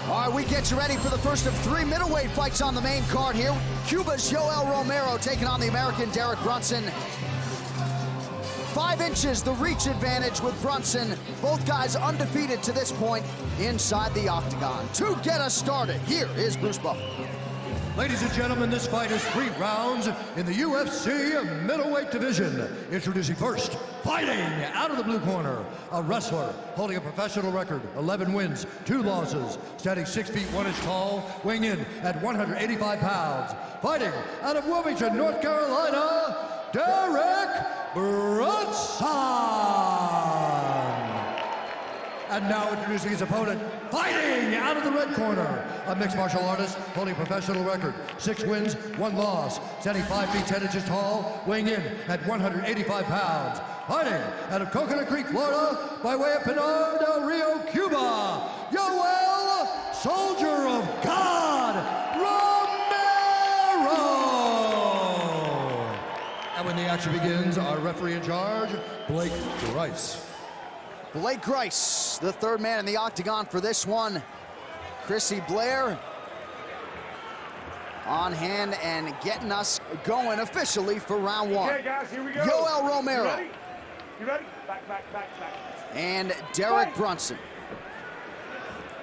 All right, we get you ready for the first of 3 middleweight fights on the main card here. Cuba's Yoel Romero taking on the American Derek Brunson. 5 inches the reach advantage with Brunson. Both guys undefeated to this point inside the octagon. To get us started, here is Bruce Buffer. Ladies and gentlemen, this fight is 3 rounds in the UFC middleweight division. Introducing first, fighting out of the blue corner, a wrestler holding a professional record, 11 wins, 2 losses, standing 6 feet 1 inch tall, weighing in at 185 pounds. Fighting out of Wilmington, North Carolina, Derek Brunson. And now introducing his opponent, fighting out of the red corner, a mixed martial artist holding a professional record, 6 wins, 1 loss, standing 5 feet 10 inches tall, weighing in at 185 pounds. Fighting out of Coconut Creek, Florida, by way of Pinar del Rio, Cuba, Yoel, Soldier of God, Romero! And when the action begins, our referee in charge, Blake Grice. Blake Grice, the 3rd man in the octagon for this one. Chrissy Blair on hand and getting us going officially for round 1. Okay, guys, here we go. Yoel Romero. You ready? You ready? Back. And Derek Brunson.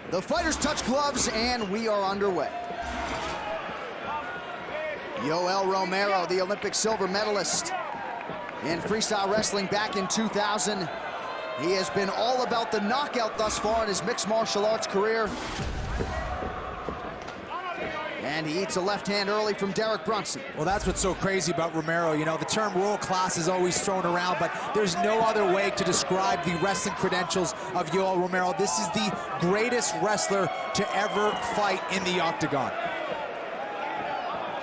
The fighters touch gloves and we are underway. Yoel Romero, the Olympic silver medalist in freestyle wrestling back in 2000. He has been all about the knockout thus far in his mixed martial arts career. And he eats a left hand early from Derek Brunson. Well, that's what's so crazy about Romero. You know, the term world class is always thrown around, but there's no other way to describe the wrestling credentials of Yoel Romero. This is the greatest wrestler to ever fight in the octagon.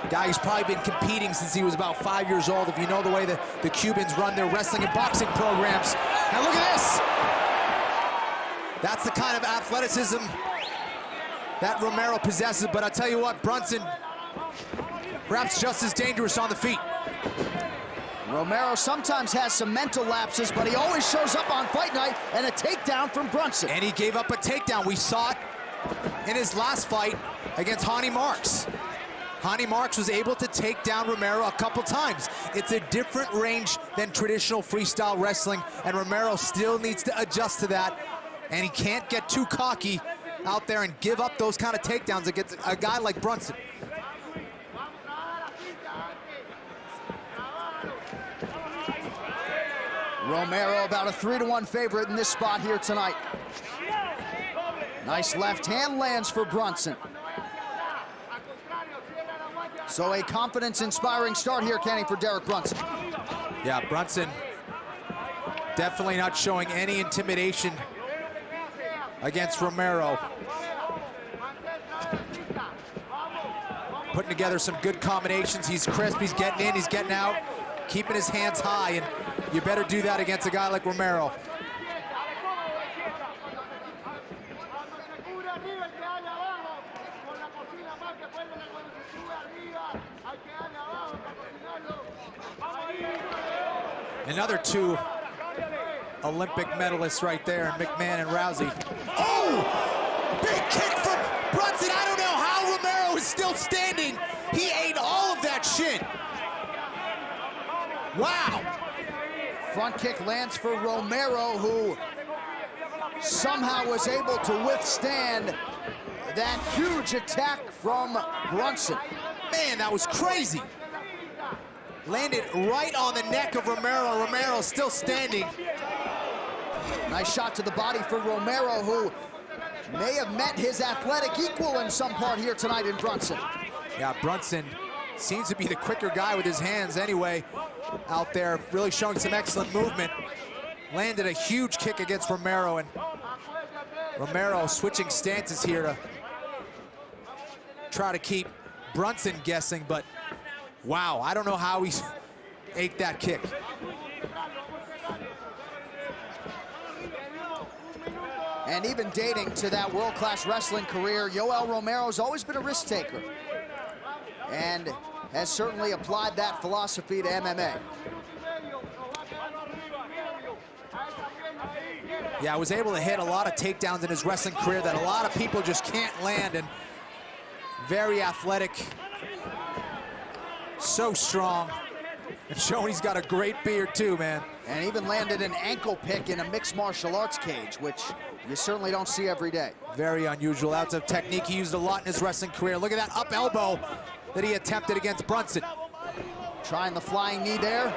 Guy who's probably been competing since he was about 5 years old, if you know the way that the Cubans run their wrestling and boxing programs. Now look at this! That's the kind of athleticism that Romero possesses, but I'll tell you what, Brunson, perhaps just as dangerous on the feet. Romero sometimes has some mental lapses, but he always shows up on fight night, and a takedown from Brunson. And he gave up a takedown. We saw it in his last fight against Hani Marks. Hani Marks was able to take down Romero a couple times. It's a different range than traditional freestyle wrestling, and Romero still needs to adjust to that, and he can't get too cocky out there and give up those kind of takedowns against a guy like Brunson. Romero about a 3-1 favorite in this spot here tonight. Nice left hand lands for Brunson. So a confidence-inspiring start here, Kenny, for Derek Brunson. Yeah, Brunson definitely not showing any intimidation against Romero. Putting together some good combinations. He's crisp, he's getting in, he's getting out, keeping his hands high, and you better do that against a guy like Romero. Another 2 Olympic medalists right there, McMahon and Rousey. Oh! Big kick from Brunson. I don't know how Romero is still standing. He ate all of that shit. Wow. Front kick lands for Romero, who somehow was able to withstand that huge attack from Brunson. Man, that was crazy. Landed right on the neck of Romero. Romero still standing. Nice shot to the body for Romero, who may have met his athletic equal in some part here tonight in Brunson. Yeah, Brunson seems to be the quicker guy with his hands anyway out there, really showing some excellent movement. Landed a huge kick against Romero, and Romero switching stances here to try to keep Brunson guessing, but wow, I don't know how he ate that kick. And even dating to that world-class wrestling career, Yoel Romero's always been a risk taker and has certainly applied that philosophy to MMA. Yeah, was able to hit a lot of takedowns in his wrestling career that a lot of people just can't land, and very athletic, so strong, and showing he's got a great beard too, man. And even landed an ankle pick in a mixed martial arts cage, which you certainly don't see every day. Very unusual. That's a technique he used a lot in his wrestling career. Look at that up elbow that he attempted against Brunson. Trying the flying knee there.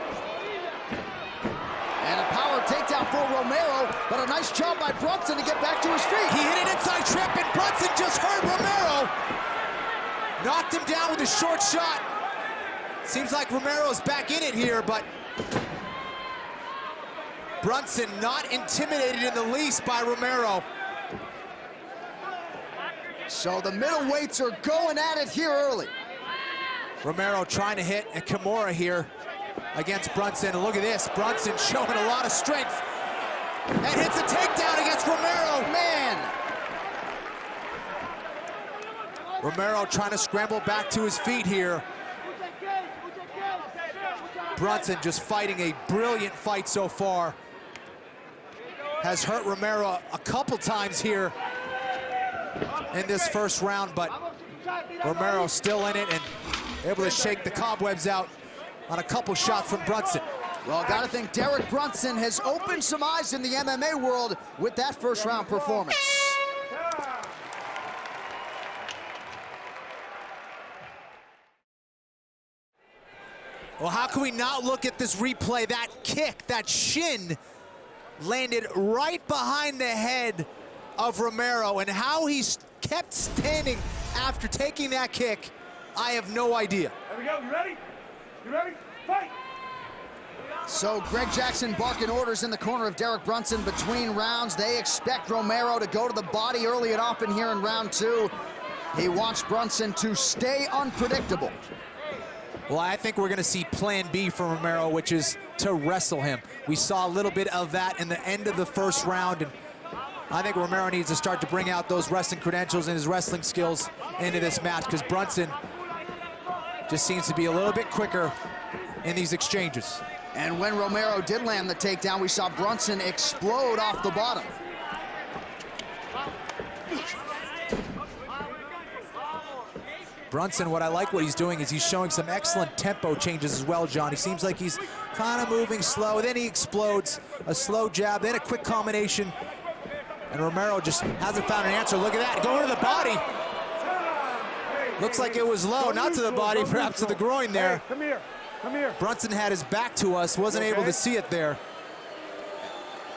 And a power takedown for Romero, but a nice job by Brunson to get back to his feet. He hit an inside trip, and Brunson just hurt Romero. Knocked him down with a short shot. Seems like Romero's back in it here, but Brunson not intimidated in the least by Romero. So the middleweights are going at it here early. Romero trying to hit a Kimura here against Brunson. And look at this, Brunson showing a lot of strength. And hits a takedown against Romero. Man! Romero trying to scramble back to his feet here. Brunson just fighting a brilliant fight so far. Has hurt Romero a couple times here in this first round, but Romero still in it and able to shake the cobwebs out on a couple shots from Brunson. Well, gotta think Derek Brunson has opened some eyes in the MMA world with that first round performance. Well, how can we not look at this replay? That kick, that shin, landed right behind the head of Romero, and how he kept standing after taking that kick, I have no idea. There we go, you ready? You ready? Fight! So Greg Jackson barking orders in the corner of Derek Brunson between rounds. They expect Romero to go to the body early and often here in round two. He wants Brunson to stay unpredictable. Well, I think we're gonna see plan B for Romero, which is to wrestle him. We saw a little bit of that in the end of the first round, and I think Romero needs to start to bring out those wrestling credentials and his wrestling skills into this match, because Brunson just seems to be a little bit quicker in these exchanges. And when Romero did land the takedown, we saw Brunson explode off the bottom. Brunson, what I like what he's doing is he's showing some excellent tempo changes as well, John. He seems like he's kind of moving slow, then he explodes, a slow jab, then a quick combination, and Romero just hasn't found an answer. Look at that, going to the body. Looks like it was low, not to the body, perhaps to the groin there. Come here, come here. Brunson had his back to us, wasn't able to see it there.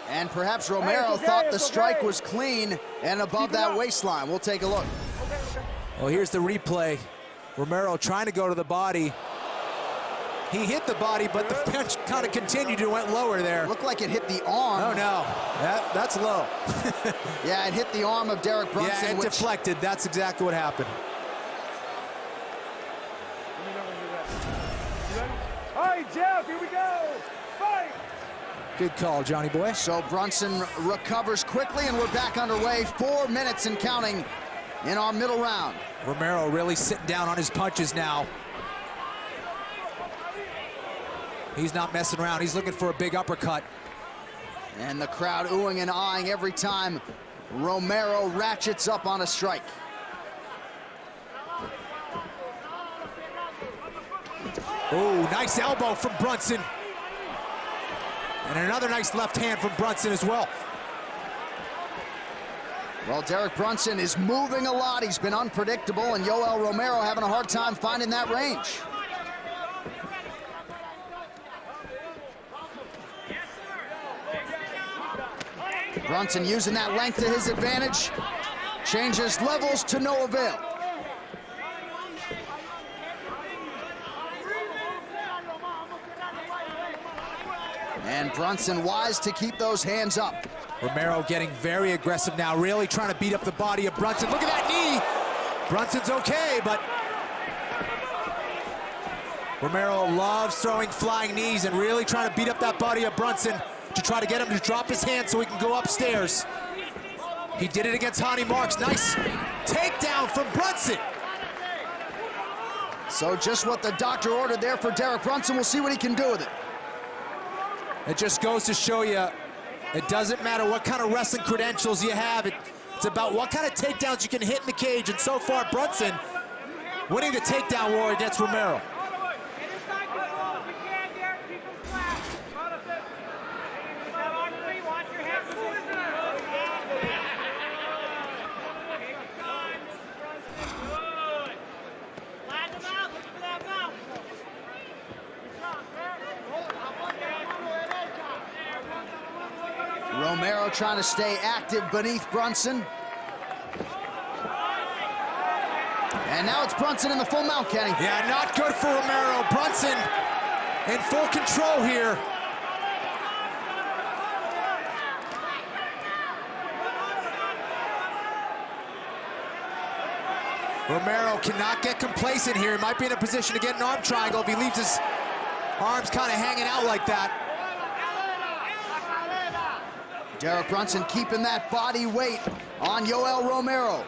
And perhaps Romero thought the strike was clean and above that waistline. We'll take a look. Well, here's the replay. Romero trying to go to the body. He hit the body, but the punch kind of continued and went lower there. Looked like it hit the arm. Oh no, that's low. Yeah, it hit the arm of Derek Brunson. Yeah, it deflected. That's exactly what happened. All right, Jeff, here we go. Fight! Good call, Johnny boy. So Brunson recovers quickly, and we're back underway. 4 minutes and counting in our middle round. Romero really sitting down on his punches now. He's not messing around. He's looking for a big uppercut. And the crowd oohing and eyeing every time Romero ratchets up on a strike. Oh, nice elbow from Brunson. And another nice left hand from Brunson as well. Well, Derek Brunson is moving a lot. He's been unpredictable, and Yoel Romero having a hard time finding that range. Brunson using that length to his advantage. Changes levels to no avail. And Brunson wise to keep those hands up. Romero getting very aggressive now, really trying to beat up the body of Brunson. Look at that knee. Brunson's okay, but Romero loves throwing flying knees and really trying to beat up that body of Brunson to try to get him to drop his hand so he can go upstairs. He did it against Hani Marks. Nice takedown from Brunson. So just what the doctor ordered there for Derek Brunson. We'll see what he can do with it. It just goes to show you It doesn't matter what kind of wrestling credentials you have. It's about what kind of takedowns you can hit in the cage. And so far, Brunson winning the takedown war against Romero. Romero trying to stay active beneath Brunson. And now it's Brunson in the full mount, Kenny. Yeah, not good for Romero. Brunson in full control here. Romero cannot get complacent here. He might be in a position to get an arm triangle if he leaves his arms kind of hanging out like that. Derek Brunson keeping that body weight on Yoel Romero.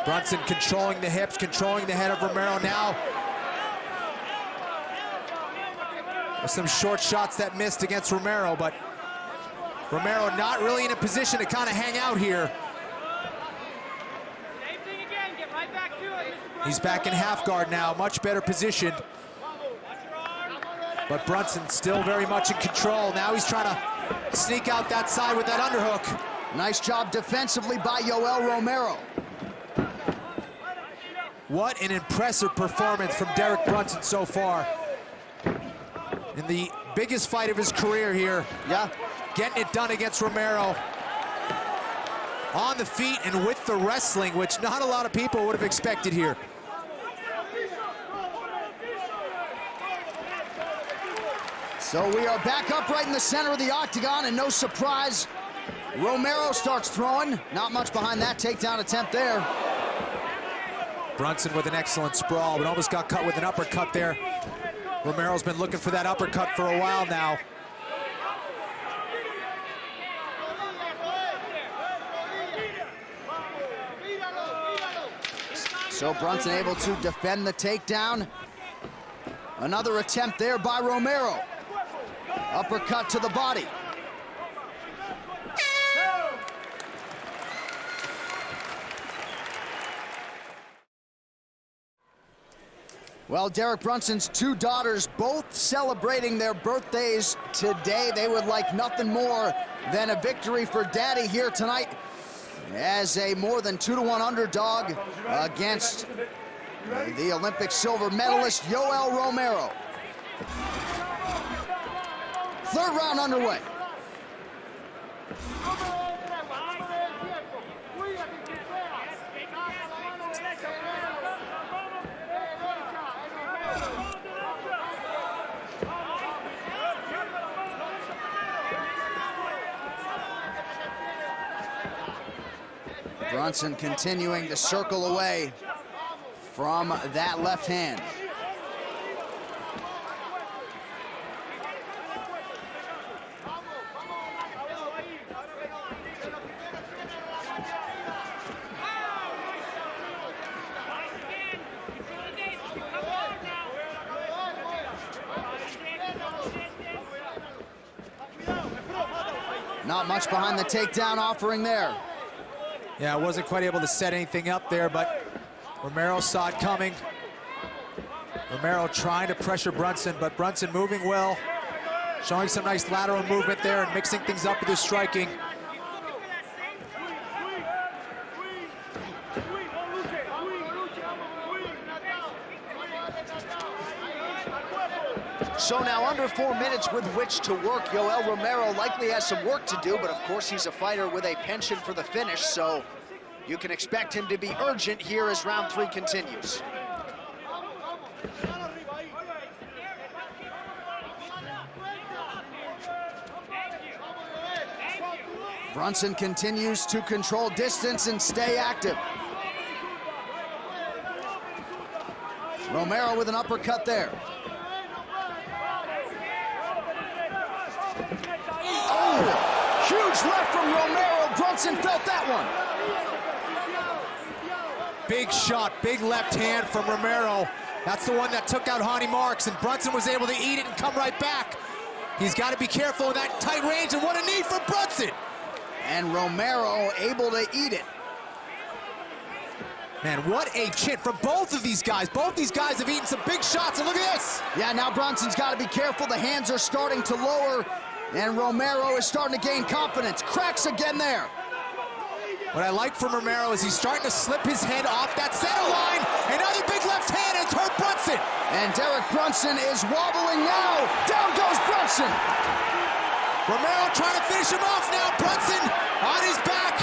Brunson controlling the hips, controlling the head of Romero now. There's some short shots that missed against Romero, but Romero not really in a position to kind of hang out here. He's back in half guard now, much better positioned. But Brunson still very much in control. Now he's trying to sneak out that side with that underhook. Nice job defensively by Yoel Romero. What an impressive performance from Derek Brunson so far. In the biggest fight of his career here. Yeah. Getting it done against Romero. On the feet and with the wrestling, which not a lot of people would have expected here. So we are back up right in the center of the octagon, and no surprise, Romero starts throwing. Not much behind that takedown attempt there. Brunson with an excellent sprawl, but almost got cut with an uppercut there. Romero's been looking for that uppercut for a while now. So Brunson able to defend the takedown. Another attempt there by Romero. Uppercut to the body. Well, Derek Brunson's two daughters both celebrating their birthdays today. They would like nothing more than a victory for Daddy here tonight as a more than 2-to-1 underdog against the Olympic silver medalist Yoel Romero. Third round underway. Brunson continuing to circle away from that left hand. Not much behind the takedown offering there. Yeah, wasn't quite able to set anything up there, but Romero saw it coming. Romero trying to pressure Brunson, but Brunson moving well, showing some nice lateral movement there and mixing things up with his striking. So now under 4 minutes with which to work. Yoel Romero likely has some work to do, but of course he's a fighter with a penchant for the finish, so you can expect him to be urgent here as round 3 continues. Brunson continues to control distance and stay active. Romero with an uppercut there. Oh, huge left from Romero. Brunson felt that one. Big shot, big left hand from Romero. That's the one that took out Hani Marks, and Brunson was able to eat it and come right back. He's got to be careful in that tight range, and what a knee for Brunson. And Romero able to eat it. Man, what a chin from both of these guys. Both these guys have eaten some big shots, and look at this. Yeah, now Brunson's got to be careful. The hands are starting to lower, and Romero is starting to gain confidence. Cracks again there. What I like from Romero is he's starting to slip his head off that center line. Another big left hand, and it's hurt Brunson. And Derek Brunson is wobbling now. Down goes Brunson. Romero trying to finish him off now. Brunson on his back.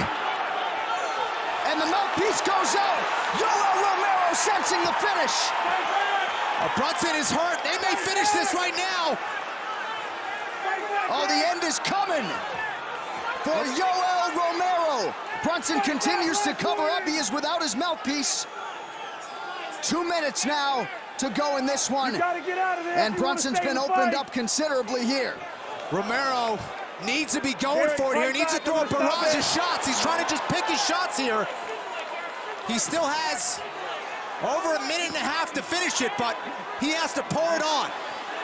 And the mouthpiece goes out. Yoel Romero sensing the finish. Brunson is hurt. They may finish this right now. Oh, the end is coming for Yoel Romero. Brunson continues to cover up. He is without his mouthpiece. 2 minutes now to go in this one. And Brunson's been opened up considerably here. Romero needs to be going for it here. Needs to throw a barrage of shots. He's trying to just pick his shots here. He still has over a minute and a half to finish it, but he has to pour it on.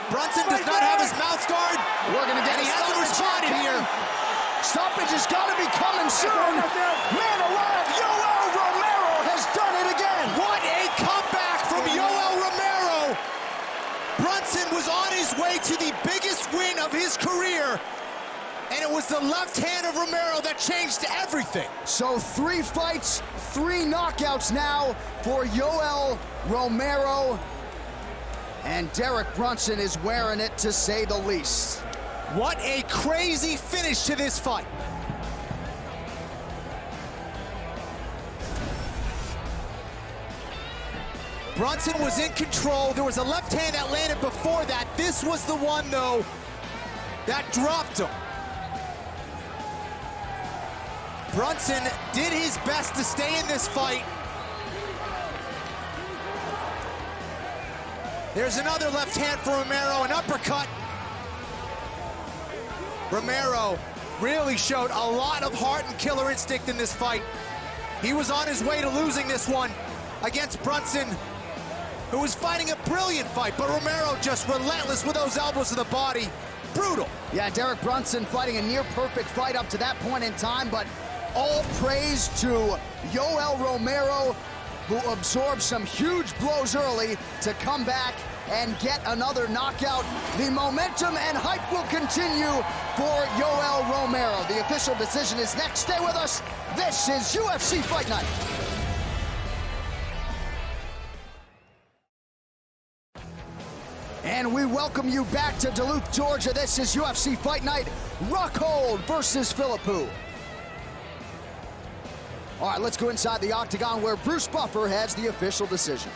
Brunson does not have his mouth guard. We're gonna get he hasn't responded here. Stoppage has got to be coming soon. Man alive, Yoel Romero has done it again. What a comeback from Yoel Romero. Brunson was on his way to the biggest win of his career, and it was the left hand of Romero that changed everything. So 3 fights, 3 knockouts now for Yoel Romero. And Derek Brunson is wearing it, to say the least. What a crazy finish to this fight. Brunson was in control. There was a left hand that landed before that. This was the one, though, that dropped him. Brunson did his best to stay in this fight. There's another left hand for Romero, an uppercut. Romero really showed a lot of heart and killer instinct in this fight. He was on his way to losing this one against Brunson, who was fighting a brilliant fight, but Romero just relentless with those elbows to the body. Brutal. Yeah, Derek Brunson fighting a near-perfect fight up to that point in time, but all praise to Yoel Romero, who absorbed some huge blows early to come back and get another knockout. The momentum and hype will continue for Yoel Romero. The official decision is next. Stay with us. This is UFC Fight Night. And we welcome you back to Duluth, Georgia. This is UFC Fight Night. Rockhold versus Philippou. All right, let's go inside the octagon where Bruce Buffer has the official decision.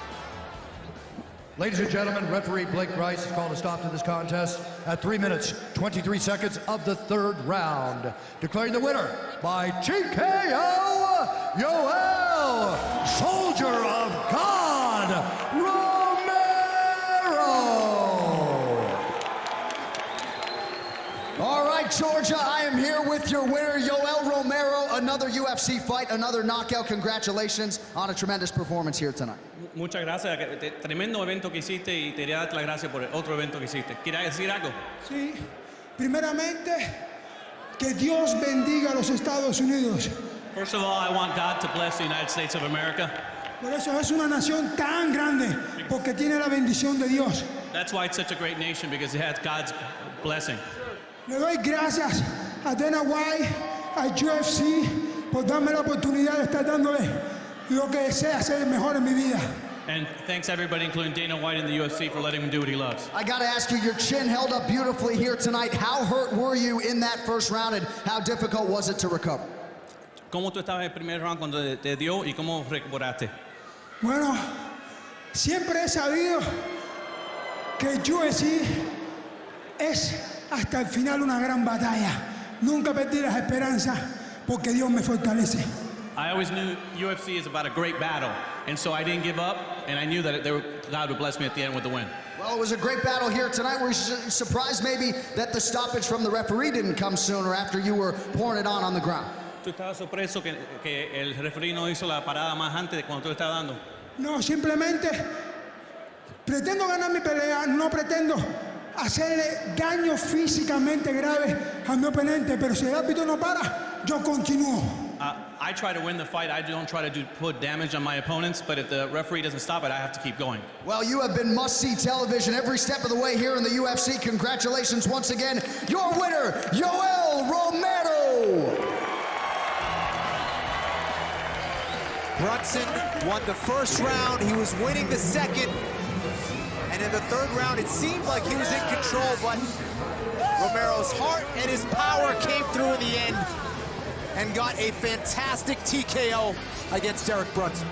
Ladies and gentlemen, referee Blake Rice has called a stop to this contest at 3 minutes, 23 seconds of the 3rd round. Declaring the winner by TKO, Yoel, Soldier of God, Romero. All right, Georgia, I am here with your winner, Yoel Romero. Another UFC fight, another knockout. Congratulations on a tremendous performance here tonight. Muchas gracias, tremendo evento que hiciste y te quería dar las gracias por el otro evento que hiciste. ¿Quieres decir algo? Sí, primeramente, que Dios bendiga a los Estados Unidos. First of all, I want God to bless the United States of America. Por eso es una nación tan grande, porque tiene la bendición de Dios. That's why it's such a great nation, because it has God's blessing. Le doy gracias a Dana White, a UFC, por darme la oportunidad de estar dándole lo que desea hacer mejor en mi vida. And thanks everybody, including Dana White in the UFC, for letting him do what he loves. I got to ask you, your chin held up beautifully here tonight. How hurt were you in that first round, and how difficult was it to recover? ¿Cómo tú estabas en el primer round cuando te dio y cómo recuperaste? Bueno, siempre he sabido que UFC es hasta el final una gran batalla. Nunca perdí las esperanzas porque Dios me fortalece. I always knew UFC is about a great battle, and so I didn't give up, and I knew that God would bless me at the end with the win. Well, it was a great battle here tonight. Were you surprised maybe that the stoppage from the referee didn't come sooner after you were pouring it on the ground? ¿Tú estabas sorpreso que el referee no hizo la parada más antes de cuando tú le estabas dando? No, simplemente Pretendo ganar mi pelea, no pretendo hacerle daño físicamente grave a mi oponente, pero si el árbitro no para, yo continúo. I try to win the fight. I don't try to put damage on my opponents, but if the referee doesn't stop it, I have to keep going. Well, you have been must-see television every step of the way here in the UFC. Congratulations once again. Your winner, Yoel Romero. Brunson won the first round. He was winning the second. And in the third round, it seemed like he was in control, but Romero's heart and his power came through in the end and got a fantastic TKO against Derek Brunson.